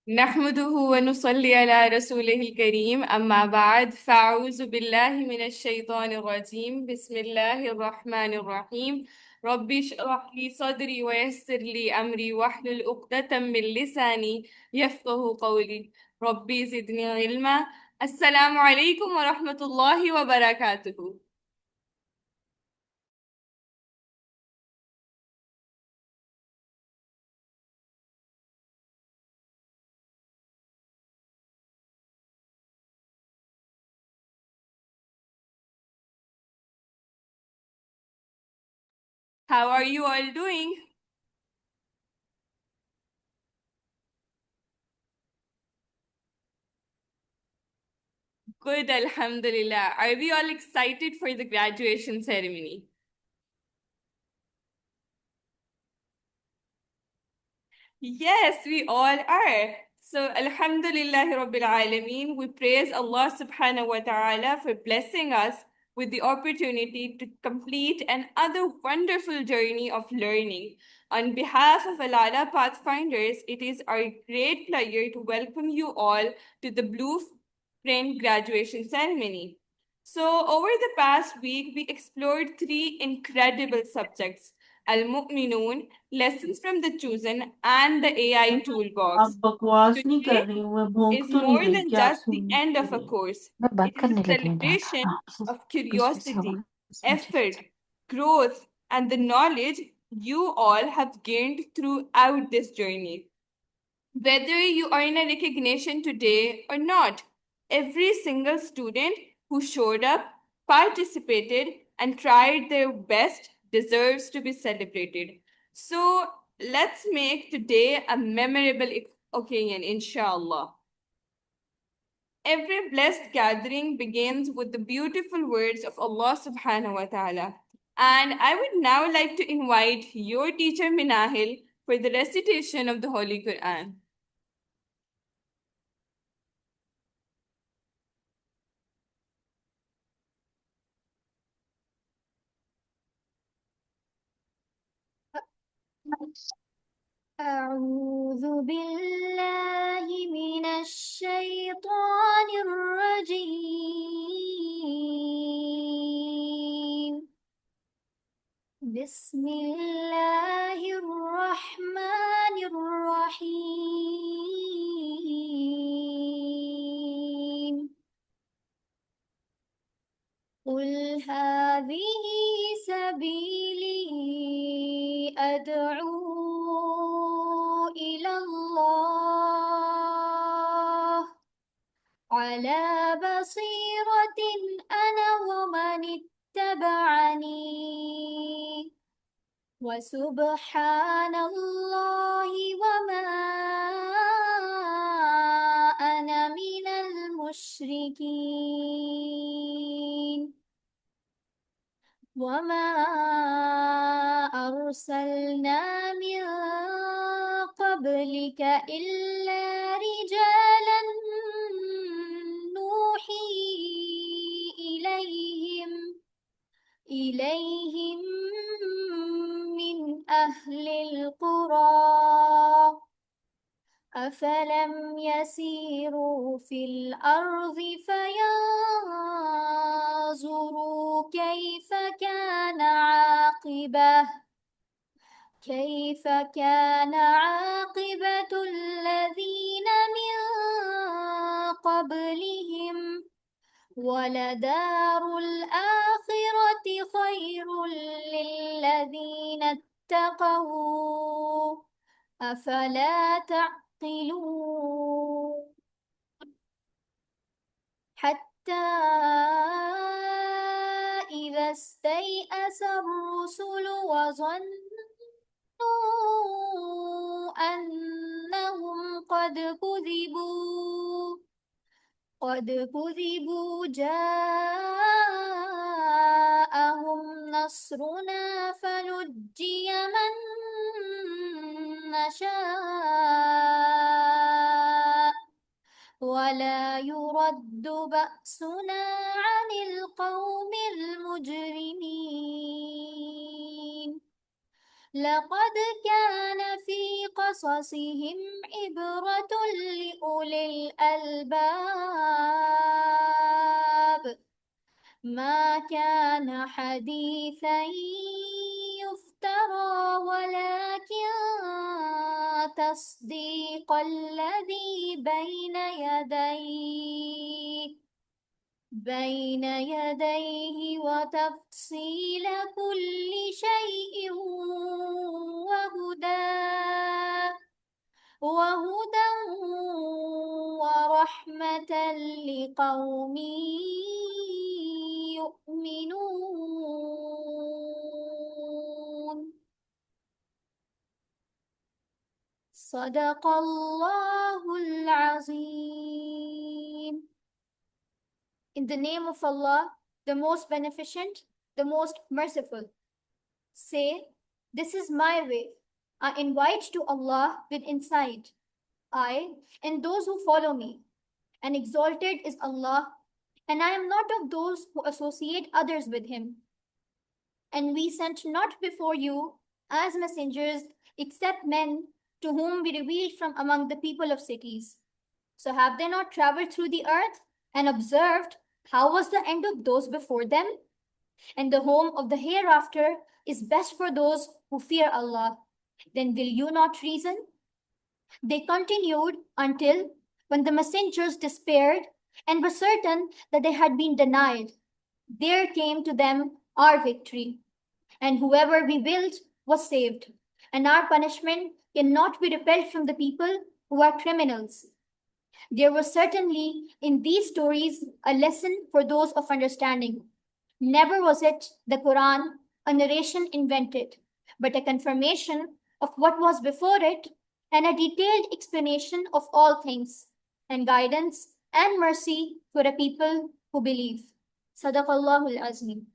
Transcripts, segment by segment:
نحمده ونصلي على رسوله الكريم أما بعد فأعوذ بالله من الشيطان الرجيم بسم الله الرحمن الرحيم ربي اشرح لي صدري ويسر لي أمري واحلل عقدة من لساني يفقه قولي ربي زدني علما. السلام عليكم ورحمة الله وبركاته. How are you all doing? Good, Alhamdulillah. Are we all excited for the graduation ceremony? Yes, we all are. So, Alhamdulillah Rabbil Alameen, we praise Allah subhanahu wa ta'ala for blessing us with the opportunity to complete another wonderful journey of learning. On behalf of Alala Pathfinders, it is our great pleasure to welcome you all to the Blueprint graduation ceremony. So, over the past week, we explored three incredible subjects: Al Mu'minun, Lessons from the Chosen, and the AI आप Toolbox. बकवास नहीं कर Today रही हूँ। मैं भोंक is तो नहीं more रही than कि आप just the सुन end नहीं of a रही। course, मैं बात it is करने a लगी हूँ ध्यान। celebration हाँ, of बीच बीच से curiosity, मुझे effort, growth, and the knowledge you all have gained throughout this journey. Whether you earn a recognition today or not, every single student who showed up, participated, and tried their best deserves to be celebrated. So let's make today a memorable occasion, inshallah. Every blessed gathering begins with the beautiful words of Allah subhanahu wa ta'ala. And I would now like to invite your teacher Minahil for the recitation of the Holy Quran. أعوذ بالله من الشيطان الرجيم بسم الله الرحمن الرحيم قل هذه سبيلي أدعو إلى الله على بصيرة أنا ومن اتبعني وسبحان الله وما أنا من المشركين وما أرسلنا من قبلك إلا رجالا نوحي إليهم من أهل القرى أفلم يسيروا في الأرض فينظروا كيف كان عاقبة الذين من قبلهم ولدار الآخرة خير للذين اتقوا أفلا تعقلون حتى إذا استيأس الرسل وظنوا أنهم قد كذبوا جاءهم نصرنا فنجي من نشاء ولا يرد بأسنا عن القوم المجرمين لقد كان في قصصهم عبرة لأولي الألباب ما كان حديثا يفترى ولكن تصديق الذي بين يديه وتفصيل كل شيء وهدى وهدى ورحمة لقوم يؤمنون صدق الله العظيم. In the name of Allah, the most beneficent, the most merciful. Say, this is my way. I invite to Allah with insight. I and those who follow me. And exalted is Allah, and I am not of those who associate others with Him. And we sent not before you as messengers except men to whom we revealed from among the people of cities. So have they not traveled through the earth and observed how was the end of those before them? And the home of the hereafter is best for those who fear Allah. Then will you not reason? They continued until when the messengers despaired and were certain that they had been denied, there came to them our victory. And whoever we willed was saved. And our punishment cannot be repelled from the people who are criminals. There was certainly in these stories a lesson for those of understanding. Never was it, the Quran, a narration invented, but a confirmation of what was before it and a detailed explanation of all things, and guidance and mercy for a people who believe. Sadaqallahul Azmi.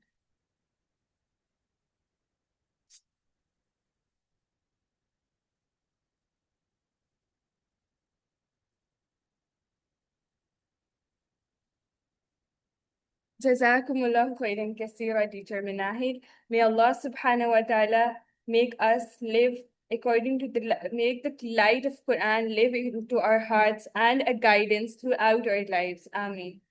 Jazakumullah khairan kaseera, teacher Minahid. May Allah subhanahu wa ta'ala make us live according to make the light of Quran live into our hearts and a guidance throughout our lives. Ameen.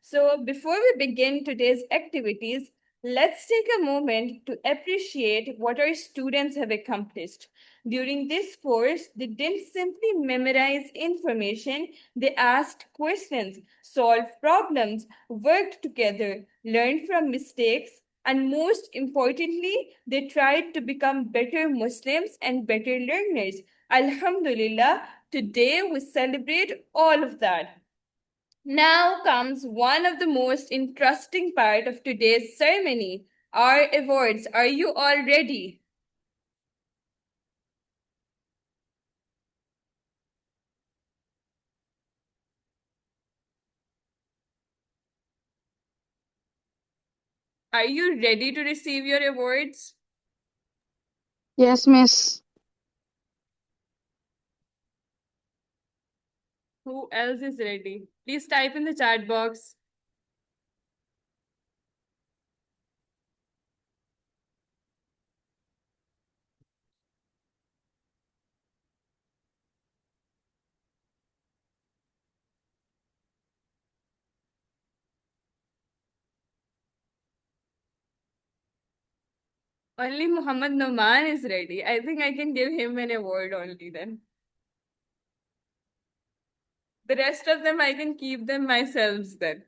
So before we begin today's activities, let's take a moment to appreciate what our students have accomplished. During this course, they didn't simply memorize information, they asked questions, solved problems, worked together, learned from mistakes, and most importantly, they tried to become better Muslims and better learners. Alhamdulillah, today we celebrate all of that. Now comes one of the most interesting part of today's ceremony, our awards. Are you all ready? Are you ready to receive your awards? Yes, miss. Who else is ready? Please type in the chat box. Only Muhammad Noman is ready. I think I can give him an award only then. The rest of them, I can keep them myself then.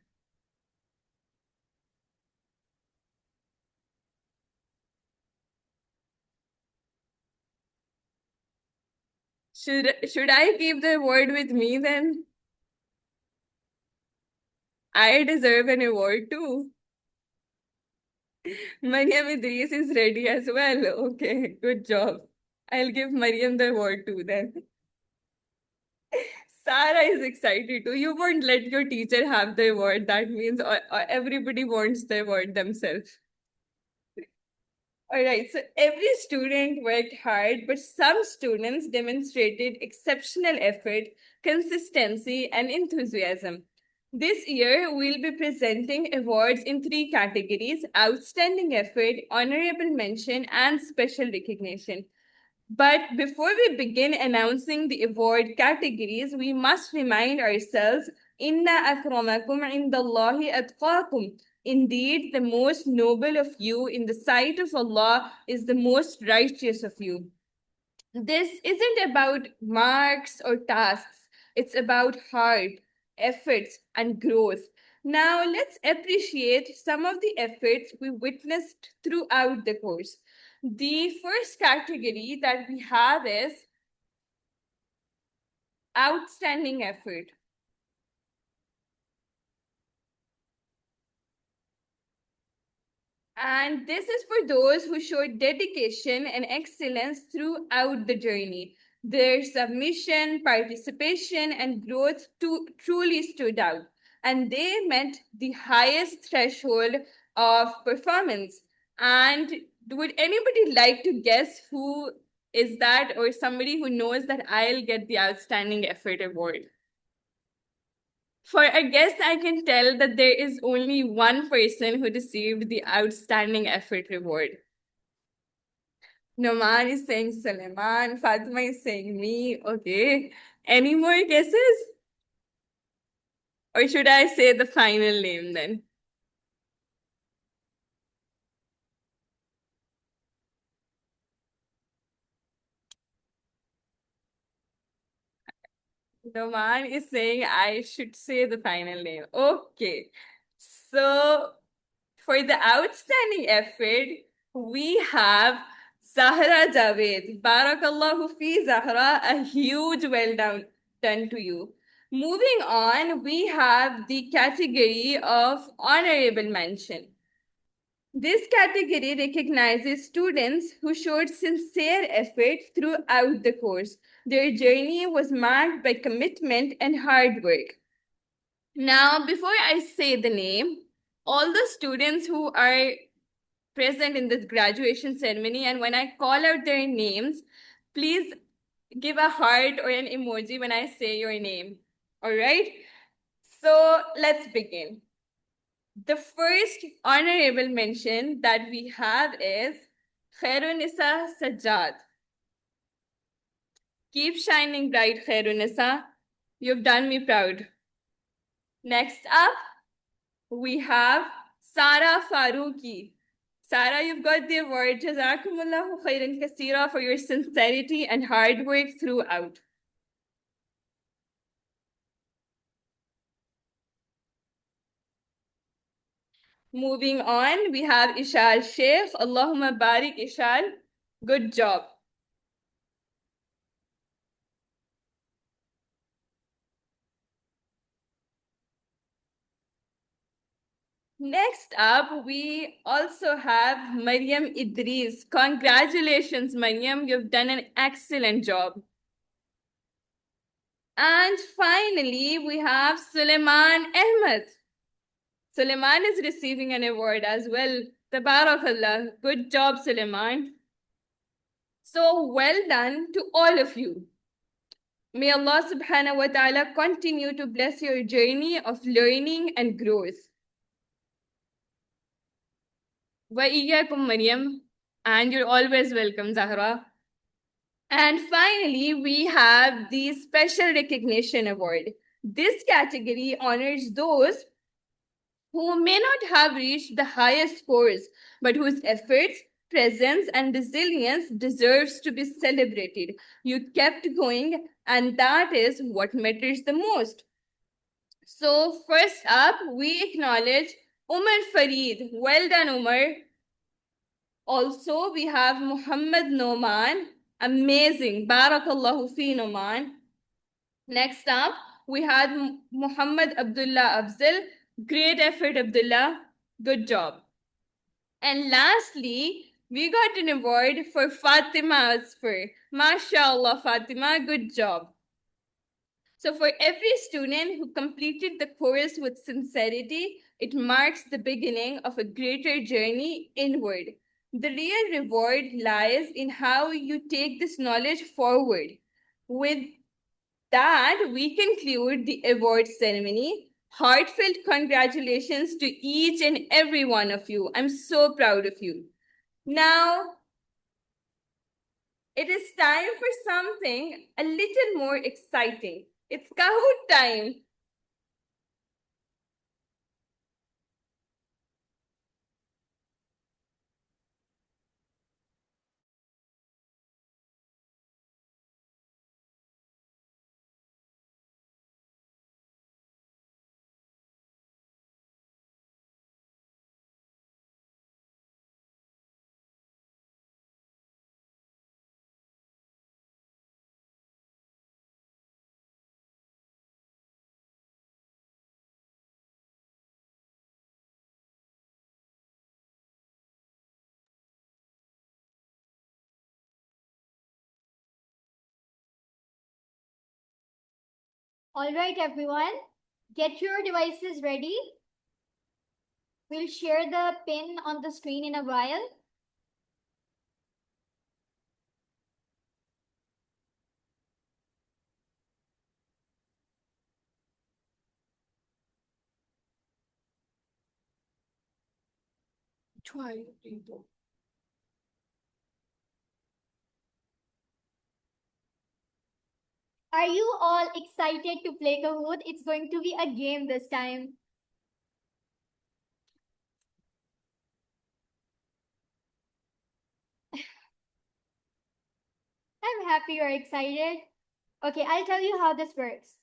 Should I keep the award with me then? I deserve an award too. Mariam Idris is ready as well. Okay, good job. I'll give Mariam the award too then. Sarah is excited too. You won't let your teacher have the award. That means everybody wants the award themselves. All right, so every student worked hard, but some students demonstrated exceptional effort, consistency, and enthusiasm. This year, we'll be presenting awards in 3 categories: outstanding effort, honorable mention, and special recognition. But before we begin announcing the award categories, we must remind ourselves, Inna akramakum indallahi atqakum. Indeed, the most noble of you in the sight of Allah is the most righteous of you. This isn't about marks or tasks, it's about heart, efforts, and growth. Now, let's appreciate some of the efforts we witnessed throughout the course. The first category that we have is outstanding effort. And this is for those who showed dedication and excellence throughout the journey. Their submission, participation, and growth truly stood out. And they met the highest threshold of performance. And would anybody like to guess who is that, or somebody who knows that I'll get the Outstanding Effort Award? For a guest, I can tell that there is only one person who received the Outstanding Effort Reward. Noman is saying Suleiman, Fatima is saying me. Okay. Any more guesses? Or should I say the final name then? Noman is saying I should say the final name. Okay. So for the outstanding effort, we have Zahra Javed. Barakallahu fi Zahra, a huge done to you. Moving on, we have the category of honorable mention. This category recognizes students who showed sincere effort throughout the course. Their journey was marked by commitment and hard work. Now, before I say the name, all the students who are present in this graduation ceremony, and when I call out their names, please give a heart or an emoji when I say your name. All right? So let's begin. The first honorable mention that we have is Khairunisa Sajjad. Keep shining bright, Khairunisa. You've done me proud. Next up, we have Sara Faruqi. Sara, you've got the award. Jazakumullahu khairan kaseera for your sincerity and hard work throughout. Moving on, we have Ishal Sheikh. Allahumma barik Ishal. Good job. Next up, we also have Maryam Idris. Congratulations, Maryam. You've done an excellent job. And finally, we have Suleiman Ahmed. Suleiman is receiving an award as well. Tabarakallah. Good job, Suleiman. So well done to all of you. May Allah subhanahu wa ta'ala continue to bless your journey of learning and growth. Wa iyyakum Maryam, and you're always welcome, Zahra. And finally, we have the Special Recognition Award. This category honors those who may not have reached the highest scores, but whose efforts, presence, and resilience deserves to be celebrated. You kept going, and that is what matters the most. So first up, we acknowledge Umar Farid. Well done, Umar. Also, we have Muhammad Noman. Amazing. Barakallahu fi Noman. Next up, we had Muhammad Abdullah Afzal. Great effort, Abdullah. Good job. And lastly, we got an award for Fatima Asfar. MashaAllah, Fatima. Good job. So for every student who completed the course with sincerity, it marks the beginning of a greater journey inward. The real reward lies in how you take this knowledge forward. With that, we conclude the award ceremony. Heartfelt congratulations to each and every one of you. I'm so proud of you. Now, it is time for something a little more exciting. It's Kahoot time. All right, everyone, get your devices ready. We'll share the pin on the screen in a while. Try. Are you all excited to play Kahoot? It's going to be a game this time. I'm happy you're excited. Okay, I'll tell you how this works.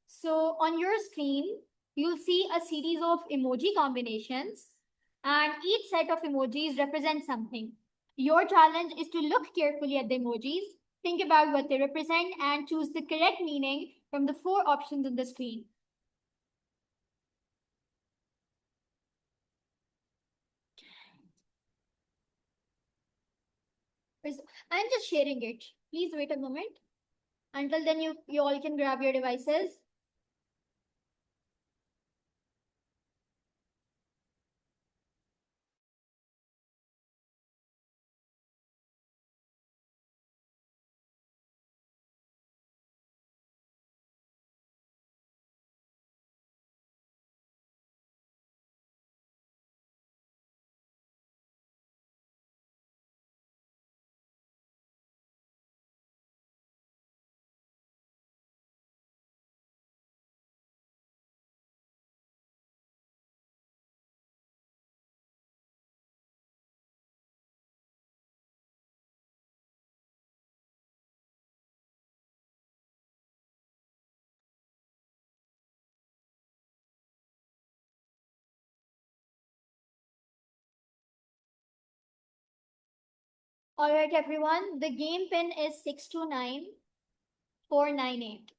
So on your screen, you'll see a series of emoji combinations, and each set of emojis represents something. Your challenge is to look carefully at the emojis, think about what they represent, and choose the correct meaning from the 4 options on the screen. I'm just sharing it. Please wait a moment. Until then, you all can grab your devices. All right, everyone. The game pin is 629498.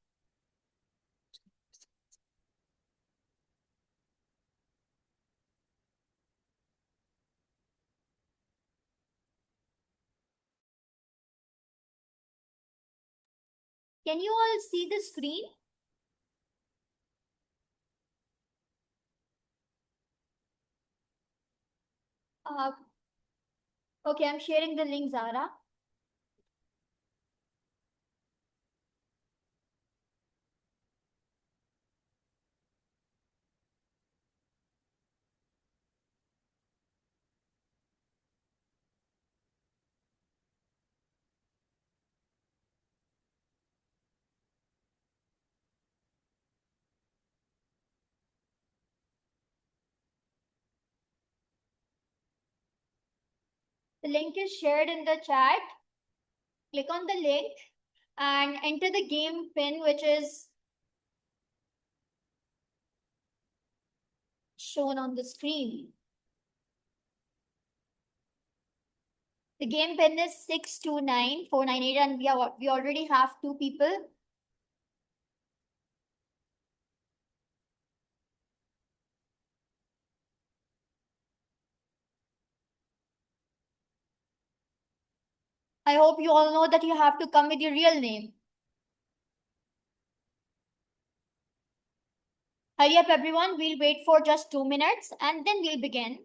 Can you all see the screen? Uh, okay, I'm sharing the link, Zara. The link is shared in the chat. Click on the link and enter the game pin, which is shown on the screen. The game pin is 629498, and we already have 2 people. I hope you all know that you have to come with your real name. Hurry up, everyone. We'll wait for just 2 minutes and then we'll begin.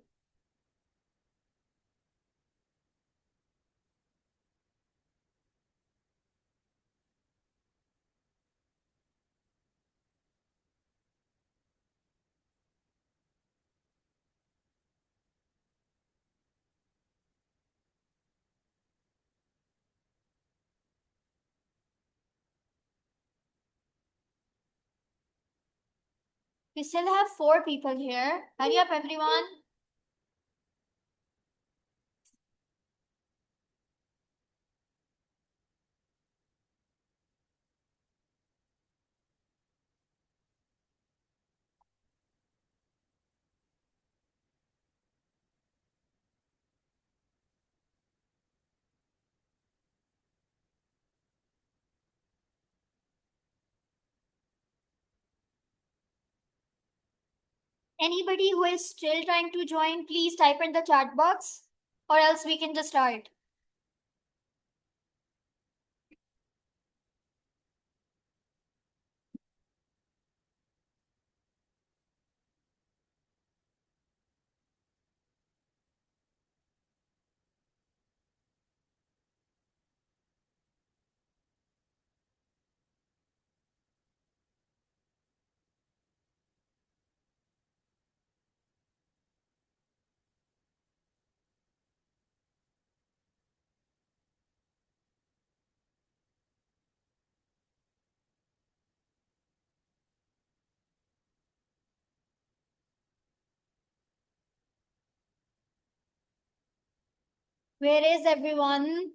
We still have 4 people here. Hurry up, everyone. Anybody who is still trying to join, please type in the chat box, or else we can just start. Where is everyone?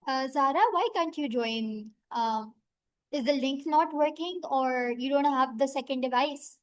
Zara, why can't you join? Is the link not working or you don't have the second device?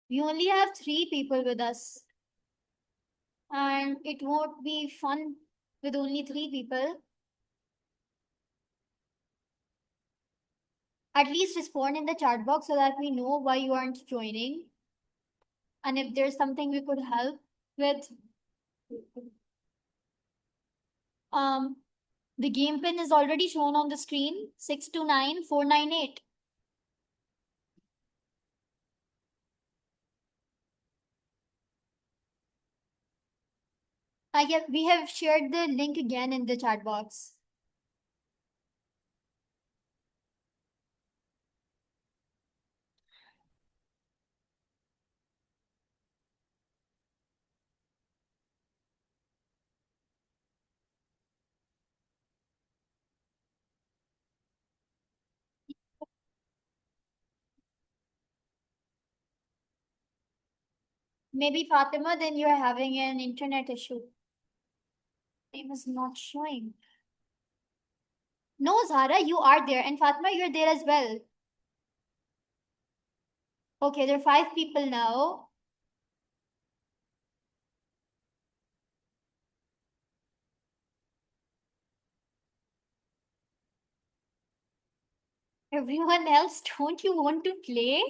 We only have 3 people with us. And it won't be fun with only 3 people. At least respond in the chat box so that we know why you aren't joining. And if there's something we could help with. Um, the game pin is already shown on the screen, 629498. We have shared the link again in the chat box. Maybe Fatima, then you're having an internet issue. It was not showing. No, Zara, you are there, and Fatima, you're there as well. Okay, there are 5 people now. Everyone else, don't you want to play?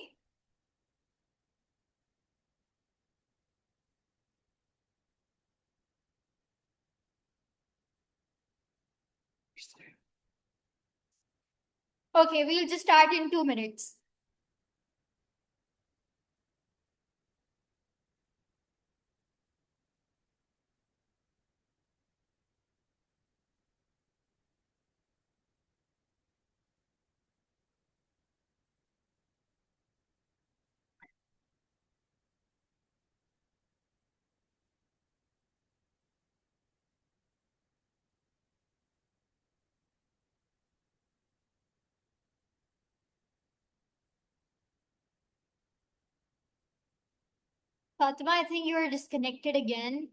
Okay, we'll just start in 2 minutes. Fatima, I think you're disconnected again.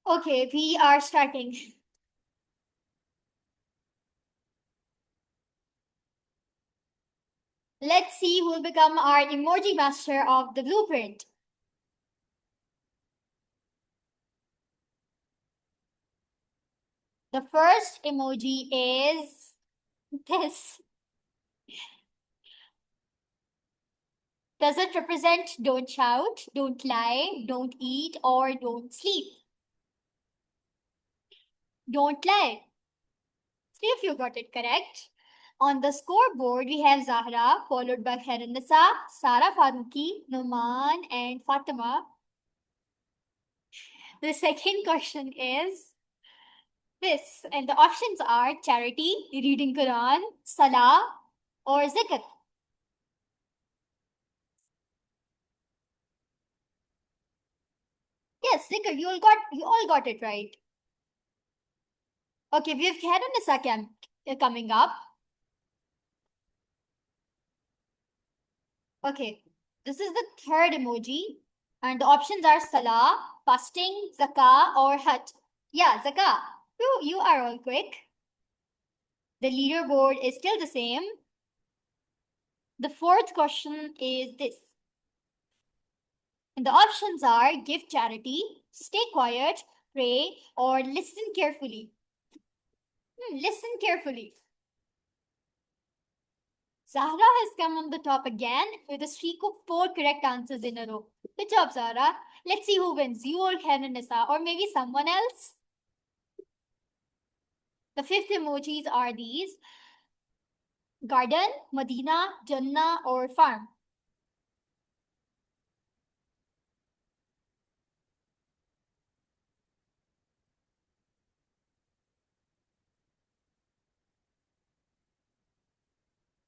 Okay, we are starting. Let's see who will become our emoji master of the blueprint. The first emoji is this. Does it represent don't shout, don't lie, don't eat, or don't sleep? Don't lie. See if you got it correct. On the scoreboard, we have Zahra, followed by Khairunisa, Sara Faruqi, Numan, and Fatima. The second question is this, and the options are charity, reading Quran, Salah, or Zikr. Yes, Zikr, you all got it right. Okay, we have Khairunisa coming up. Okay, this is the third emoji, and the options are Salah, fasting, Zakah, or Hajj. Yeah, Zakah. You are all quick. The leaderboard is still the same. The fourth question is this. And the options are give charity, stay quiet, pray, or listen carefully. Listen carefully. Zahra has come on the top again with a streak of 4 correct answers in a row. Good job, Zahra. Let's see who wins, you or Khairunisa, or maybe someone else. The fifth emojis are these: garden, Medina, Jannah, or farm.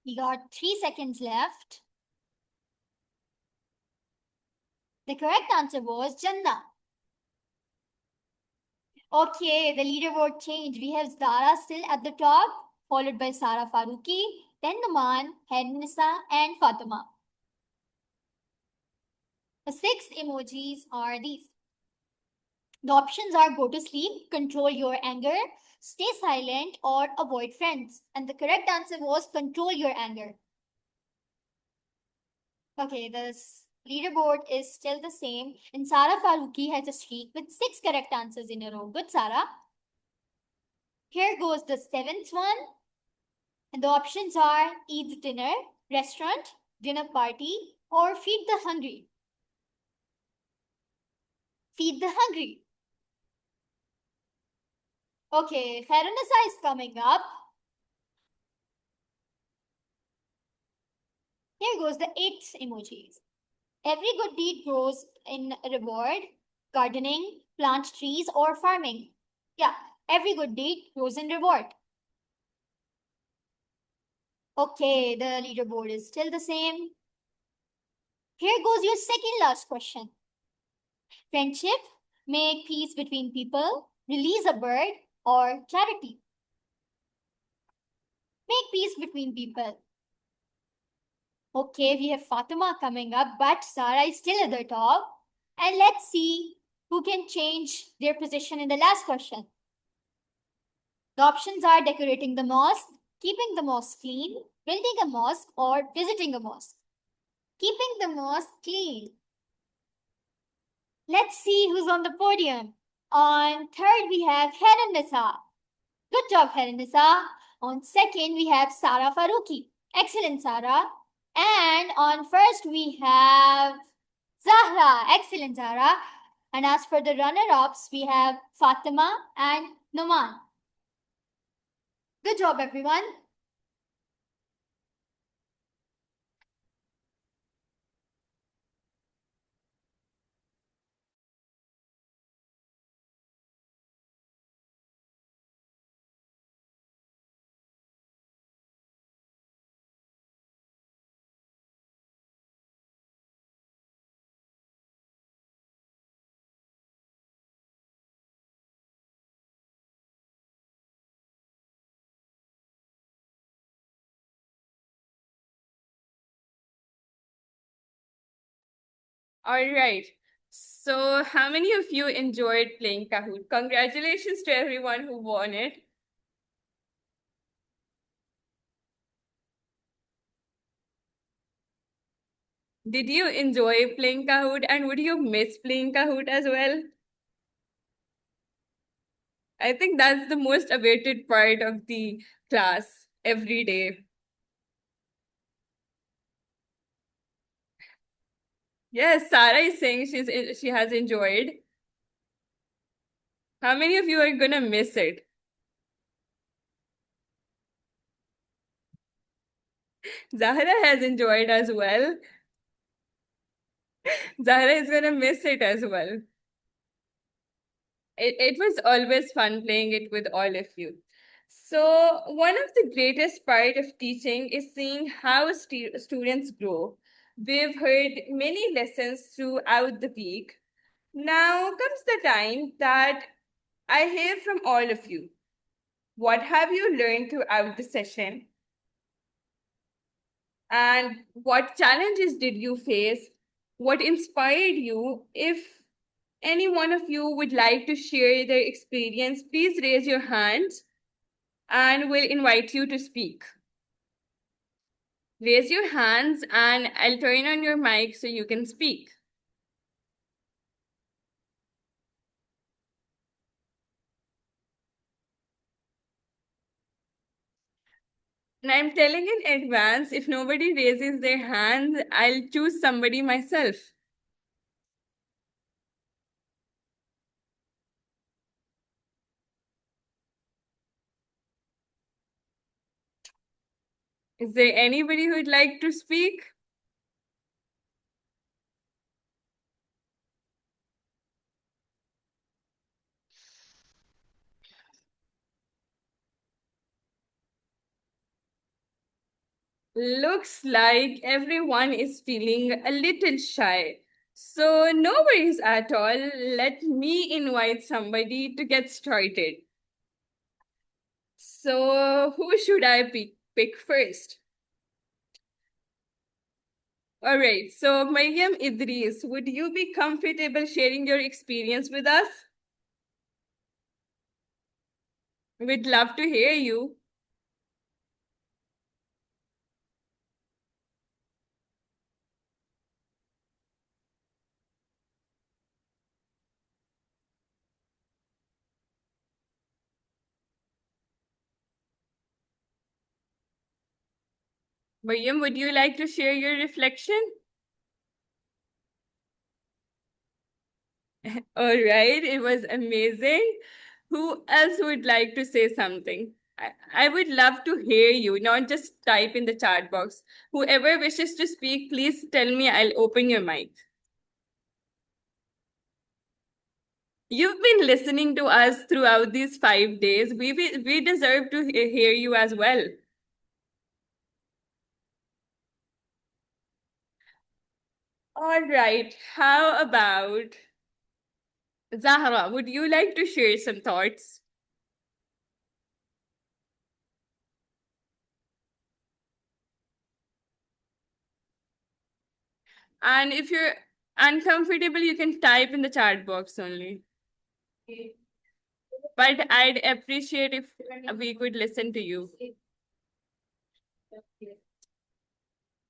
We got 3 seconds left. The correct answer was Jannah. Okay, the leaderboard changed. We have Zara still at the top, followed by Sara Faruqi, then Numan, Nisa, and Fatima. The sixth emojis are these. The options are go to sleep, control your anger, stay silent, or avoid friends. And the correct answer was control your anger. Okay, the leaderboard is still the same, and Sara Faruqi has a streak with 6 correct answers in a row. Good, Sara. Here goes the seventh one. And the options are eat dinner, restaurant, dinner party, or feed the hungry. Feed the hungry. Okay, Khairunisa is coming up. Here goes the 8th emojis. Every good deed grows in reward, gardening, plant trees, or farming. Yeah, every good deed grows in reward. Okay, the leaderboard is still the same. Here goes your second last question. Friendship, make peace between people, release a bird, or charity. Make peace between people. Okay, we have Fatima coming up, but Sara is still at the top. And let's see who can change their position in the last question. The options are decorating the mosque, keeping the mosque clean, building a mosque, or visiting a mosque. Keeping the mosque clean. Let's see who's on the podium. On third, we have Khairunisa. Good job, Khairunisa. On second, we have Sara Faruqi. Excellent, Sara. And on first, we have Zahra. Excellent, Zahra. And as for the runner-ups, we have Fatima and Numan. Good job, everyone. All right. So, how many of you enjoyed playing Kahoot? Congratulations to everyone who won it. Did you enjoy playing Kahoot, and would you miss playing Kahoot as well? I think that's the most awaited part of the class every day. Yes, Sarah is saying she has enjoyed. How many of you are gonna miss it? Zahra has enjoyed as well. Zahra is gonna miss it as well. It was always fun playing it with all of you. So, one of the greatest part of teaching is seeing how students grow. We've heard many lessons throughout the week. Now comes the time that I hear from all of you. What have you learned throughout the session? And what challenges did you face? What inspired you? If any one of you would like to share their experience, please raise your hand and we'll invite you to speak. Raise your hands and I'll turn on your mic so you can speak. And I'm telling in advance, if nobody raises their hands, I'll choose somebody myself. Is there anybody who'd like to speak? Looks like everyone is feeling a little shy. So, no worries at all. Let me invite somebody to get started. So, who should I pick first? All right, so Mariam Idris, would you be comfortable sharing your experience with us? We'd love to hear you. Mariam, would you like to share your reflection? All right, it was amazing. Who else would like to say something? I would love to hear you, not just type in the chat box. Whoever wishes to speak, please tell me. I'll open your mic. You've been listening to us throughout these 5 days. We deserve to hear you as well. All right, how about Zahra? Would you like to share some thoughts? And if you're uncomfortable, you can type in the chat box only. But I'd appreciate if we could listen to you.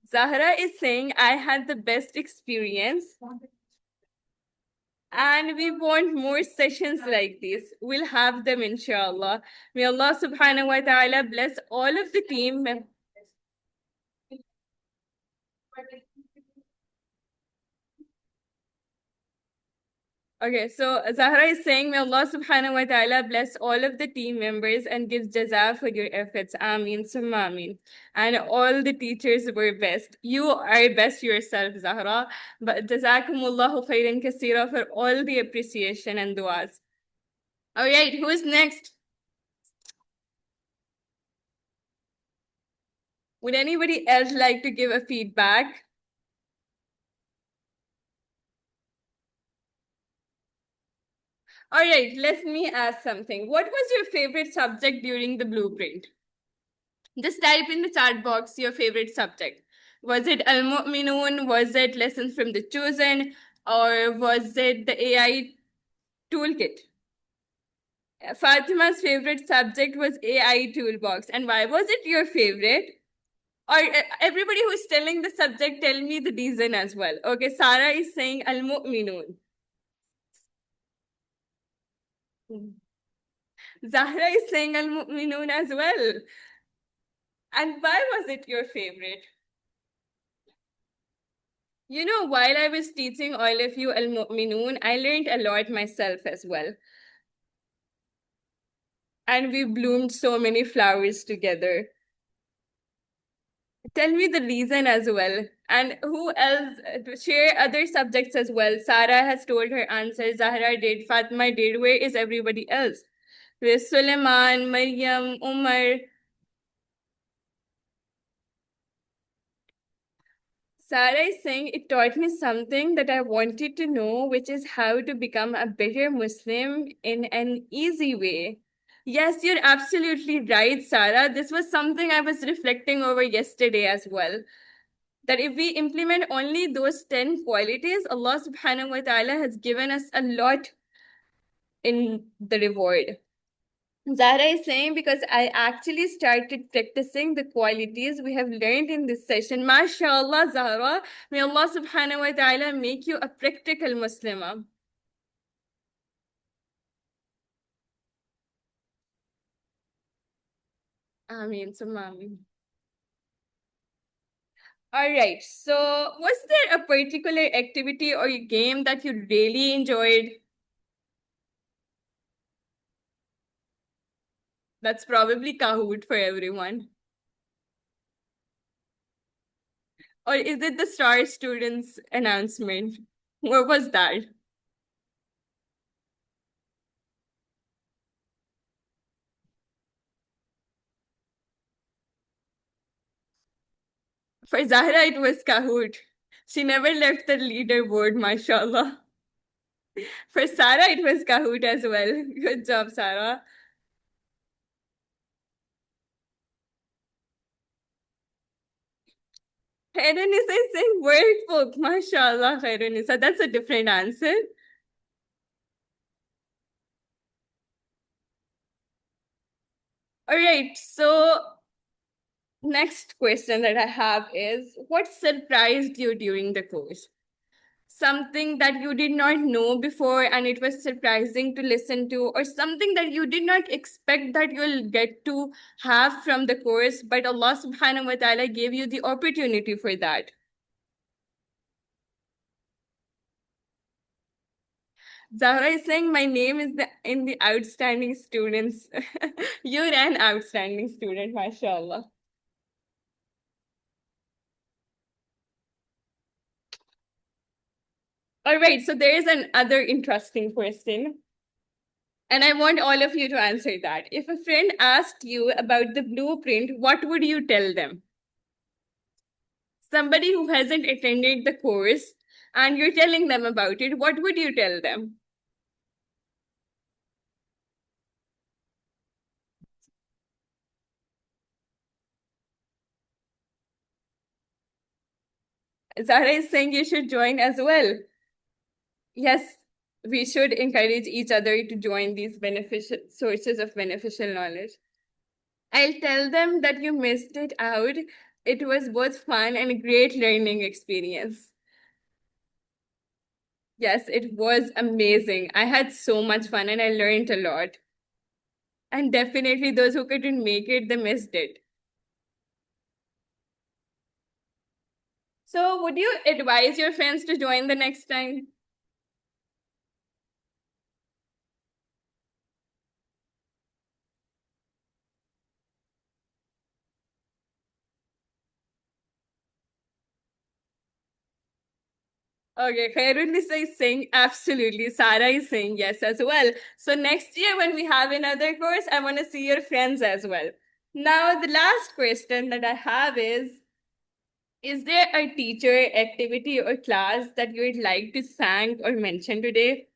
Zahra is saying, I had the best experience and we want more sessions like this. We'll have them, inshallah. May Allah subhanahu wa ta'ala bless all of the team. Okay, so Zahra is saying, may Allah subhanahu wa ta'ala bless all of the team members and give jaza for your efforts. Ameen, summa ameen. And all the teachers were best. You are best yourself, Zahra. But jazakumullahu khairan kaseera for all the appreciation and duas. All right, who's next? Would anybody else like to give a feedback? All right, let me ask something. What was your favorite subject during the blueprint? Just type in the chat box your favorite subject. Was it Al Mu'minun? Was it lessons from the chosen? Or was it the AI toolkit? Fatima's favorite subject was AI toolbox. And why was it your favorite? Or everybody who's telling the subject, tell me the reason as well. Okay, Sarah is saying Al Mu'minun. Zahra is saying Al Mu'minun as well. And why was it your favorite? You know, while I was teaching all of you Al Mu'minun, I learned a lot myself as well. And we bloomed so many flowers together. Tell me the reason as well. And who else? Share other subjects as well. Sarah has told her answer. Zahra did. Fatima did. Where is everybody else? Where's Suleiman, Maryam, Umar? Sarah is saying it taught me something that I wanted to know, which is how to become a better Muslim in an easy way. Yes, you're absolutely right, Sarah. This was something I was reflecting over yesterday as well. That if we implement only those 10 qualities, Allah subhanahu wa ta'ala has given us a lot in the reward. Zahra is saying because I actually started practicing the qualities we have learned in this session. MashaAllah, Zahra. May Allah subhanahu wa ta'ala make you a practical Muslimah. Ameen, summa ameen. All right. So, was there a particular activity or game that you really enjoyed? That's probably Kahoot for everyone. Or is it the Star Students announcement? What was that? For Zahra, it was Kahoot. She never left the leaderboard, mashallah. For Sarah, it was Kahoot as well. Good job, Sarah. Khairunisa is saying workbook, mashallah, Khairunisa. That's a different answer. All right, so next question that I have is what surprised you during the course? Something that you did not know before and it was surprising to listen to, or something that you did not expect that you'll get to have from the course, but Allah subhanahu wa ta'ala gave you the opportunity for that. Zahra is saying my name is in the outstanding students. You're an outstanding student, mashallah. All right, so there is another interesting question. And I want all of you to answer that. If a friend asked you about the blueprint, what would you tell them? Somebody who hasn't attended the course and you're telling them about it, what would you tell them? Zahra is saying you should join as well. Yes, we should encourage each other to join these beneficial sources of beneficial knowledge. I'll tell them that you missed it out. It was both fun and a great learning experience. Yes, it was amazing. I had so much fun and I learned a lot. And definitely those who couldn't make it, they missed it. So, would you advise your friends to join the next time? Okay, Khairunisa is saying absolutely. Sarah is saying yes as well. So next year when we have another course, I want to see your friends as well. Now, the last question that I have is there a teacher, activity, or class that you would like to thank or mention today?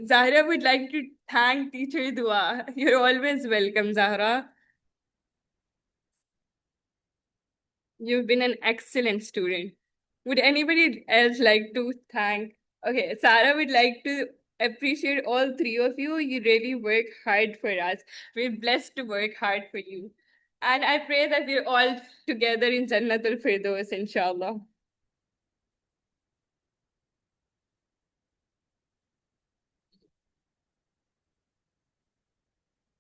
Zahra would like to thank teacher Dua. You're always welcome, Zahra. You've been an excellent student. Would anybody else like to thank? Okay, Sarah would like to appreciate all three of you. You really work hard for us. We're blessed to work hard for you. And I pray that we're all together in Jannatul Firdaus, inshallah.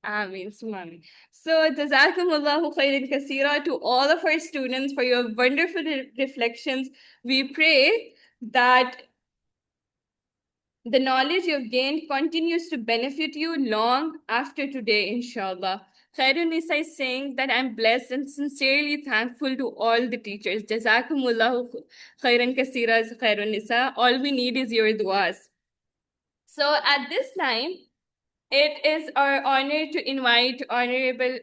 Ameen, Sumami. So, Jazakumullahu khairan kasira to all of our students for your wonderful reflections. We pray that the knowledge you've gained continues to benefit you long after today, inshallah. Khairun Nisa is saying that I'm blessed and sincerely thankful to all the teachers. Jazakumullahu khairan kasira, Khairun Nisa. All we need is your duas. So at this time, it is our honor to invite Honorable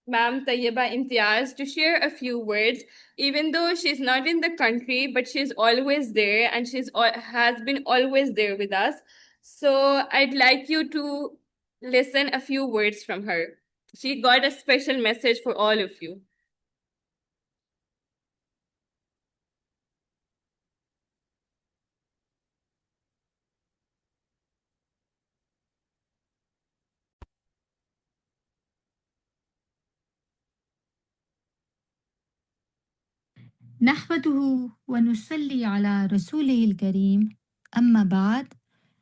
Ma'am Tayyiba Imtiaz to share a few words. Even though she's not in the country, but she's always there and has been always there with us. So I'd like you to listen a few words from her. She got a special message for all of you. نحمده ونصلي على رسوله الكريم أما بعد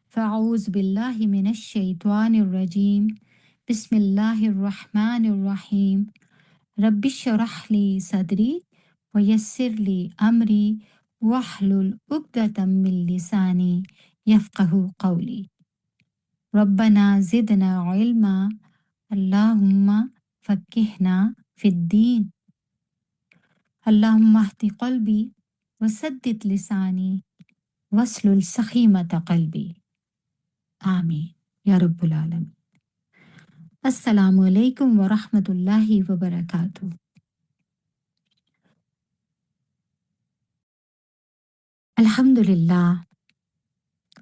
فأعوذ بالله من الشيطان الرجيم بسم الله الرحمن الرحيم رب اشرح لي صدري ويسر لي أمري واحلل عقدة من لساني يفقه قولي ربنا زدنا علما اللهم فقهنا في الدين اللهم اهد قلبي وسدد لساني واسلل سخيمة قلبي آمين يا رب العالمين. السلام عليكم ورحمة الله وبركاته. Alhamdulillah,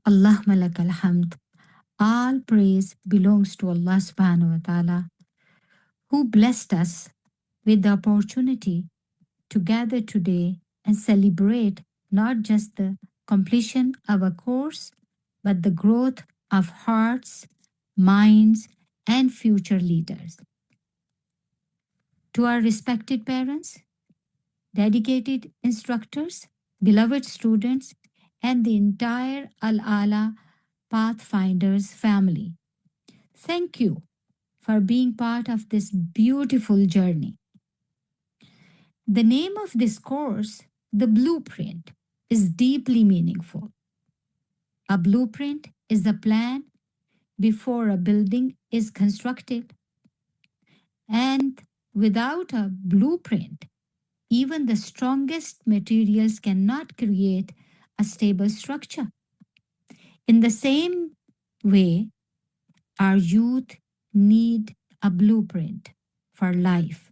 Allahumma lakal hamd. All praise belongs to Allah subhanahu wa ta'ala, who blessed us with the opportunity to gather today and celebrate not just the completion of a course, but the growth of hearts, minds, and future leaders. To our respected parents, dedicated instructors, beloved students, and the entire Al Ala Pathfinders family, thank you for being part of this beautiful journey. The name of this course, The Blueprint, is deeply meaningful. A blueprint is a plan before a building is constructed. And without a blueprint, even the strongest materials cannot create a stable structure. In the same way, our youth need a blueprint for life.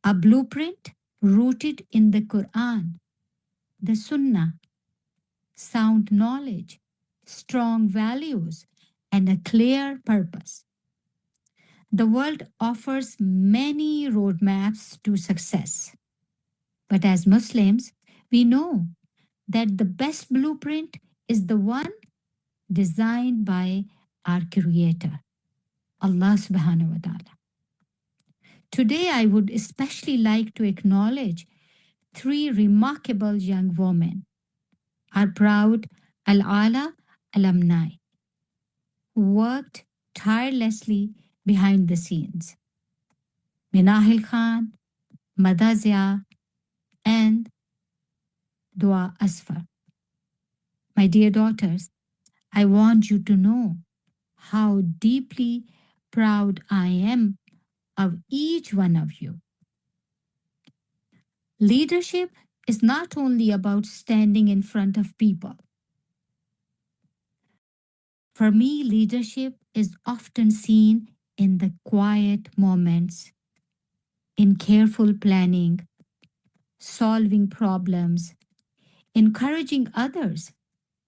A blueprint rooted in the Quran, the Sunnah, sound knowledge, strong values, and a clear purpose. The world offers many roadmaps to success. But as Muslims, we know that the best blueprint is the one designed by our Creator, Allah subhanahu wa ta'ala. Today, I would especially like to acknowledge three remarkable young women, our proud Al Ala alumni, who worked tirelessly behind the scenes. Minahil Khan, Madazia, and Dua Asfar. My dear daughters, I want you to know how deeply proud I am of each one of you. Leadership is not only about standing in front of people. For me, leadership is often seen in the quiet moments, in careful planning, solving problems, encouraging others,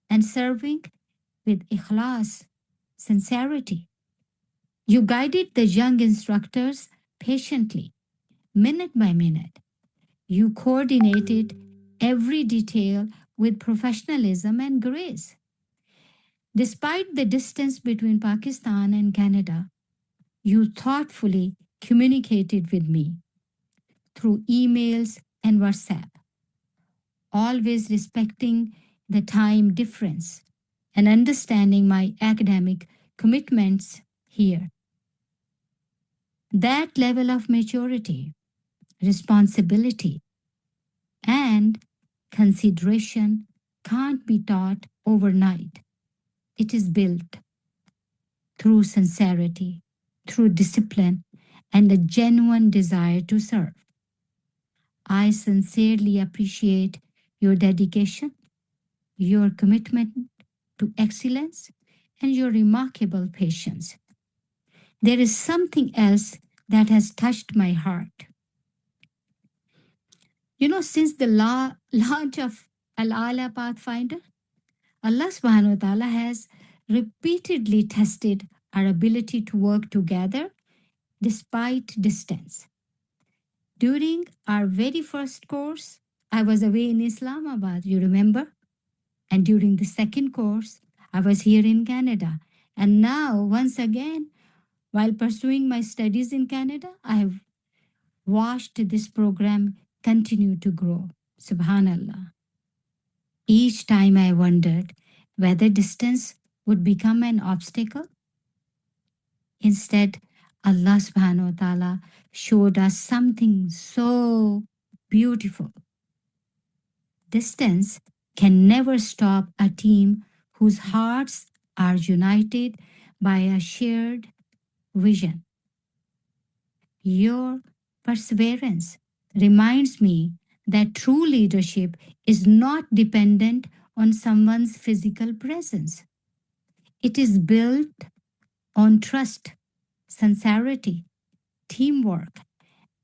and serving with ikhlas, sincerity. You guided the young instructors patiently, minute by minute. You coordinated every detail with professionalism and grace. Despite the distance between Pakistan and Canada, you thoughtfully communicated with me through emails and WhatsApp, always respecting the time difference and understanding my academic commitments here. That level of maturity, responsibility, and consideration can't be taught overnight. It is built through sincerity, through discipline, and a genuine desire to serve. I sincerely appreciate your dedication, your commitment to excellence, and your remarkable patience. There is something else that has touched my heart. You know, since the launch of Al Ala Pathfinder, Allah subhanahu wa ta'ala has repeatedly tested our ability to work together despite distance. During our very first course, I was away in Islamabad, you remember? And during the second course, I was here in Canada. And now, once again, while pursuing my studies in Canada, I have watched this program continue to grow. Subhanallah. Each time I wondered whether distance would become an obstacle. Instead, Allah subhanahu wa ta'ala showed us something so beautiful. Distance can never stop a team whose hearts are united by a shared vision. Your perseverance reminds me that true leadership is not dependent on someone's physical presence. It is built on trust, sincerity, teamwork,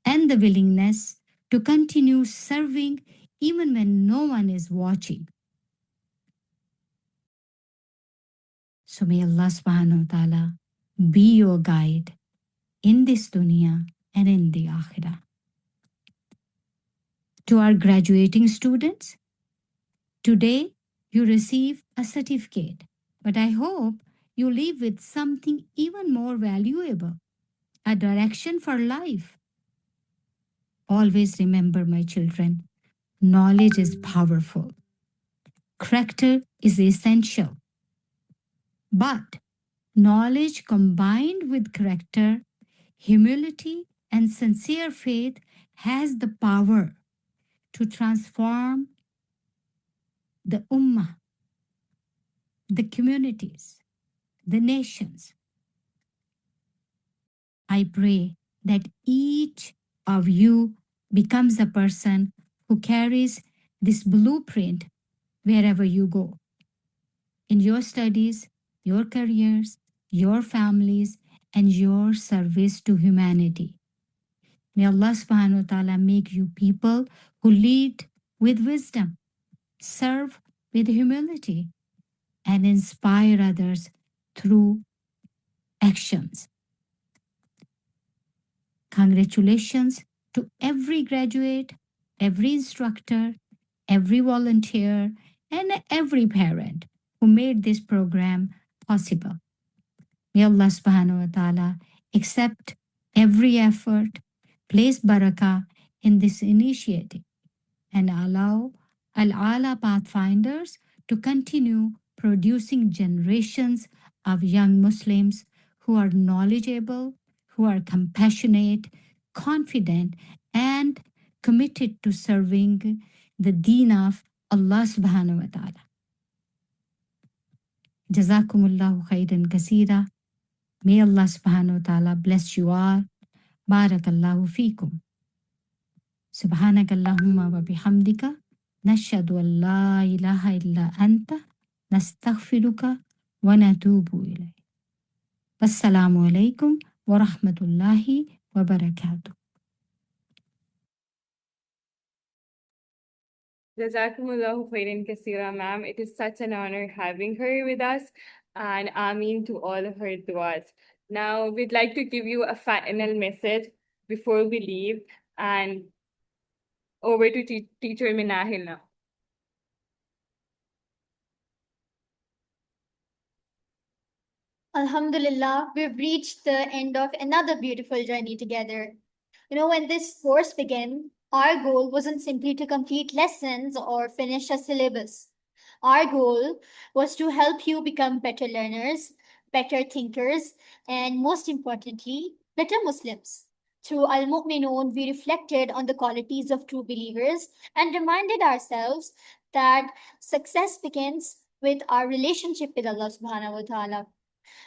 and the willingness to continue serving even when no one is watching. So may Allah subhanahu wa ta'ala be your guide in this dunya and in the akhirah. To our graduating students, today you receive a certificate, but I hope you leave with something even more valuable, a direction for life. Always remember, my children, knowledge is powerful. Character is essential. But knowledge combined with character, humility, and sincere faith has the power to transform the ummah, the communities, the nations. I pray that each of you becomes a person who carries this blueprint wherever you go. In your studies, your careers, your families, and your service to humanity. May Allah subhanahu wa ta'ala make you people who lead with wisdom, serve with humility, and inspire others through actions. Congratulations to every graduate, every instructor, every volunteer, and every parent who made this program possible. May Allah subhanahu wa ta'ala accept every effort, place barakah in this initiative, and allow Al Ala Pathfinders to continue producing generations of young Muslims who are knowledgeable, who are compassionate, confident, and committed to serving the deen of Allah subhanahu wa ta'ala. Jazakumullahu khairan kaseera. May Allah subhanahu wa ta'ala bless you all. Barakallahu feekum. Subhanakallahumma wa bihamdika. Nashhadu an la ilaha illa anta. Nastaghfiruka wa natubu ilayk. Wassalamu alaikum wa rahmatullahi wa barakatuh. Jazakumullahu khairan kaseera, ma'am. It is such an honor having her with us, and Ameen to all of her duas. Now, we'd like to give you a final message before we leave, and over to Teacher Minahil now. Alhamdulillah, we've reached the end of another beautiful journey together. When this course began, our goal wasn't simply to complete lessons or finish a syllabus. Our goal was to help you become better learners, better thinkers, and most importantly, better Muslims. Through Al Mu'minun, we reflected on the qualities of true believers and reminded ourselves that success begins with our relationship with Allah subhanahu wa ta'ala.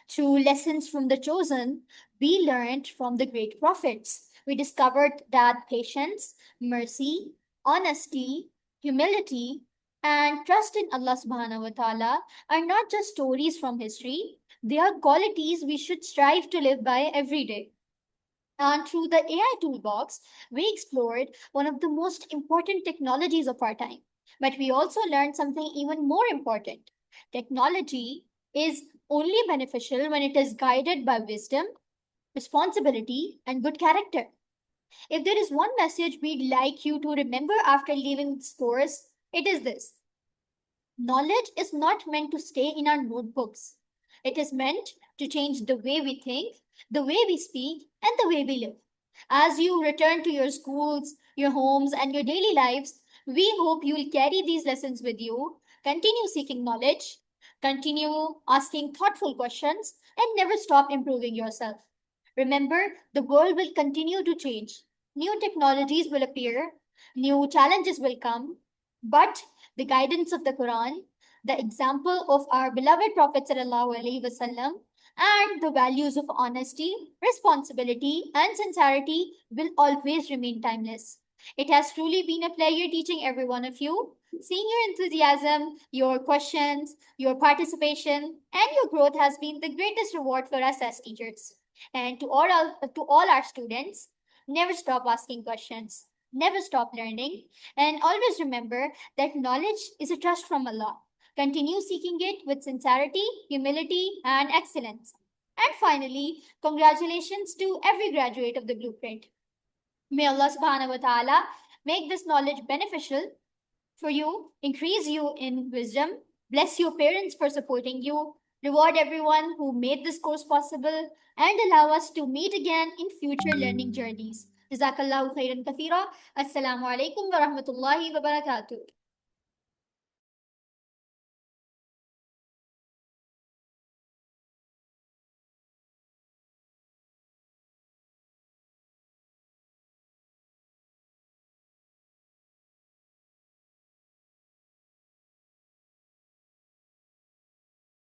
Through lessons from the chosen, we learned from the great prophets. We discovered that patience, mercy, honesty, humility, and trust in Allah subhanahu wa ta'ala are not just stories from history, they are qualities we should strive to live by every day. And through the AI toolbox, we explored one of the most important technologies of our time. But we also learned something even more important. Technology is only beneficial when it is guided by wisdom, responsibility, and good character. If there is one message we'd like you to remember after leaving this course, it is this: knowledge is not meant to stay in our notebooks. It is meant to change the way we think, the way we speak, and the way we live. As you return to your schools, your homes, and your daily lives, we hope you'll carry these lessons with you, continue seeking knowledge, continue asking thoughtful questions, and never stop improving yourself. Remember, the world will continue to change. New technologies will appear, new challenges will come, but the guidance of the Quran, the example of our beloved Prophet ﷺ, and the values of honesty, responsibility, and sincerity will always remain timeless. It has truly been a pleasure teaching every one of you. Seeing your enthusiasm, your questions, your participation, and your growth has been the greatest reward for us as teachers. And to all our students, never stop asking questions, never stop learning, and always remember that knowledge is a trust from Allah. Continue seeking it with sincerity, humility, and excellence. And finally, congratulations to every graduate of the blueprint. May Allah subhanahu wa ta'ala make this knowledge beneficial for you, increase you in wisdom, bless your parents for supporting you, reward everyone who made this course possible, and allow us to meet again in future learning journeys. Jazakallahu khairan kathira. Assalamu alaikum wa rahmatullahi wa barakatuh.